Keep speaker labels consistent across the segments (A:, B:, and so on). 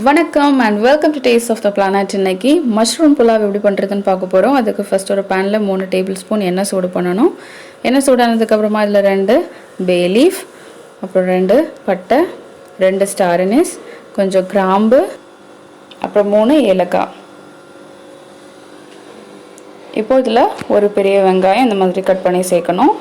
A: வணக்கம் and welcome to taste of the planet. இன்னைக்கு mushroom pulao எப்படி பண்ணுறதுன்னு பார்க்க போகிறோம். அதுக்கு ஃபஸ்ட் ஒரு பேனில் 3 டேபிள் ஸ்பூன் எண்ணெய் சூடு பண்ணணும். எண்ணெய் சூடானதுக்கப்புறமா இதில் 2 பே லீஃப், அப்புறம் 2 பட்டை, 2 ஸ்டார் அனீஸ், கொஞ்சம் கிராம்பு, அப்புறம் 3 ஏலக்காய். இப்போ இதில் ஒரு பெரிய வெங்காயம் இந்த மாதிரி கட் பண்ணி சேர்க்கணும்.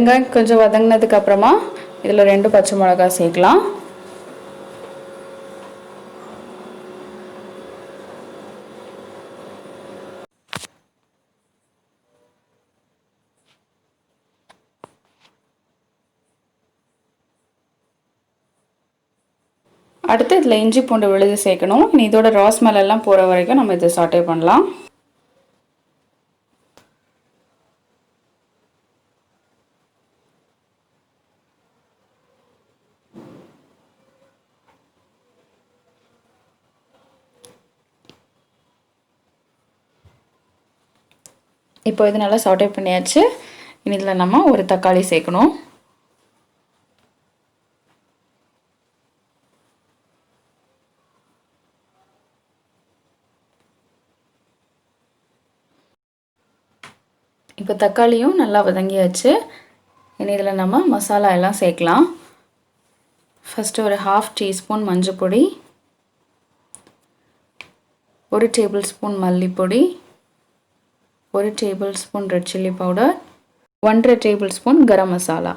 A: வெங்காயம் கொஞ்சம் வதங்கினதுக்கு அப்புறமா இதில் 2 பச்சை மிளகாய் சேர்க்கலாம். அடுத்து இதில் இஞ்சி பூண்டு விழுது சேர்க்கணும். இனி இதோட ராஸ் ஸ்மெல்லாம் போகிற வரைக்கும் நம்ம இதை சாட்டே பண்ணலாம். இப்போ இது நல்லா சாட்டே பண்ணியாச்சு. இனி இதில் நம்ம ஒரு தக்காளி சேர்க்கணும். இப்போ தக்காளியும் நல்லா வதங்கியாச்சு. இனி இதில் நம்ம மசாலா எல்லாம் சேர்க்கலாம். ஃபஸ்ட்டு ஒரு 1/2 டீஸ்பூன் மஞ்சள் பொடி, 1 டேபிள் ஸ்பூன் மல்லிப்பொடி, 1 tablespoon red chilli powder, 1/2 tablespoon garam masala.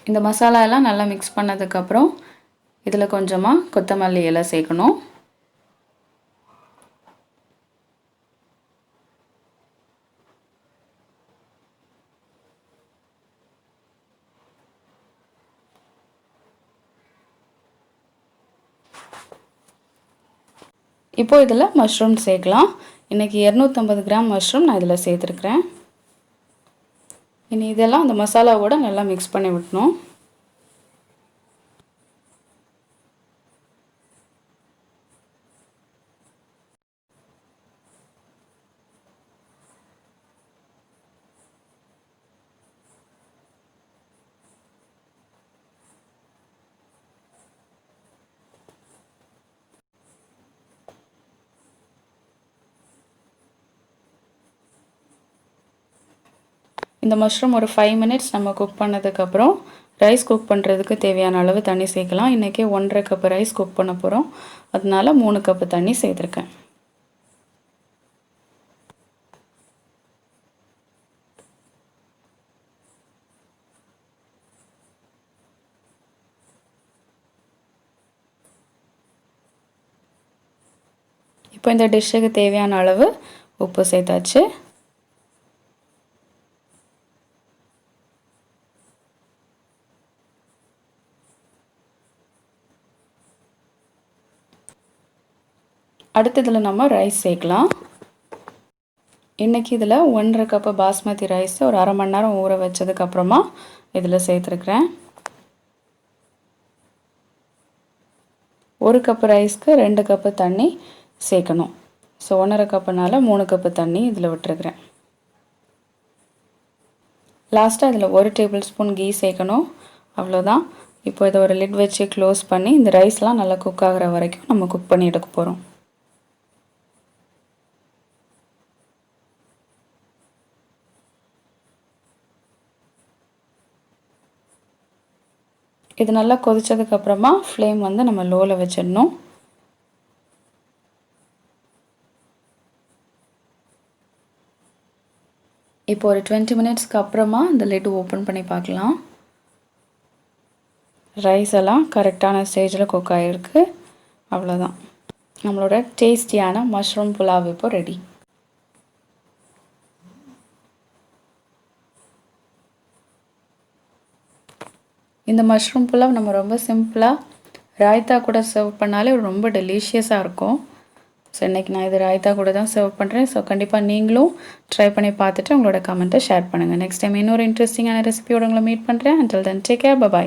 A: இந்த மசாலா எல்லாம் நல்லா மிக்ஸ் பண்ணதுக்கப்புறம் இதில் கொஞ்சமாக கொத்தமல்லி இலை சேர்க்கணும். இப்போ இதில் மஷ்ரூம் சேர்க்கலாம். இன்றைக்கி 250 கிராம் மஷ்ரூம் நான் இதில் சேர்த்துருக்குறேன். இனி இதெல்லாம் அந்த மசாலாவோட நல்லா மிக்ஸ் பண்ணி விடணும். இந்த மஷ்ரூம் ஒரு 5 மினிட்ஸ் நம்ம குக் பண்ணதுக்கப்புறம் ரைஸ் குக் பண்ணுறதுக்கு தேவையான அளவு தண்ணி சேர்க்கலாம். இன்றைக்கி 1.5 கப் ரைஸ் குக் பண்ண போகிறோம். அதனால 3 கப்பு தண்ணி சேர்த்துருக்கேன். இப்போ இந்த டிஷ்ஷுக்கு தேவையான அளவு உப்பு சேர்த்தாச்சு. அடுத்து இதில் நம்ம ரைஸ் சேர்க்கலாம். இன்றைக்கி இதில் 1.5 கப்பு பாஸ்மதி ரைஸ் ஒரு அரை மணி நேரம் ஊற வச்சதுக்கப்புறமா இதில் சேர்த்துருக்குறேன். 1 கப்பு ரைஸ்க்கு 2 கப்பு தண்ணி சேர்க்கணும். ஸோ 1.5 கப்புனால 3 கப்பு தண்ணி இதில் விட்டுருக்குறேன். லாஸ்ட்டாக இதில் 1 டேபிள் ஸ்பூன் கீ சேர்க்கணும். அவ்வளோதான். இப்போ இதை ஒரு லிட் வச்சு க்ளோஸ் பண்ணி இந்த ரைஸ்லாம் நல்லா குக் ஆகிற வரைக்கும் நம்ம குக் பண்ணி எடுக்க போகிறோம். இது நல்லா கொதிச்சதுக்கப்புறமா ஃப்ளேம் வந்து நம்ம லோவில் வச்சிடணும். இப்போ ஒரு 20 மினிட்ஸ்க்கு அப்புறமா இந்த லிட் ஓப்பன் பண்ணி பார்க்கலாம். ரைஸ் எல்லாம் கரெக்டான ஸ்டேஜில் குக் ஆகிருக்கு. அவ்வளோதான், நம்மளோட டேஸ்டியான மஷ்ரூம் புலாவ் இப்போ ரெடி. இந்த மஷ்ரூம் புலாவ் நம்ம ரொம்ப சிம்பிளாக ராய்த்தா கூட சர்வ் பண்ணாலே ரொம்ப டெலிஷியஸாக இருக்கும். ஸோ இன்றைக்கி நான் இது ராய்த்தா கூட தான் சர்வ் பண்ணுறேன். ஸோ கண்டிப்பாக நீங்களும் ட்ரை பண்ணி பார்த்துட்டு உங்களோட கமெண்ட்டை ஷேர் பண்ணுங்கள். நெக்ஸ்ட் டைம் இன்னொரு இன்ட்ரெஸ்டிங்கான ரெசிபியோட உங்களை மீட் பண்ணுறேன். Until then take care, by.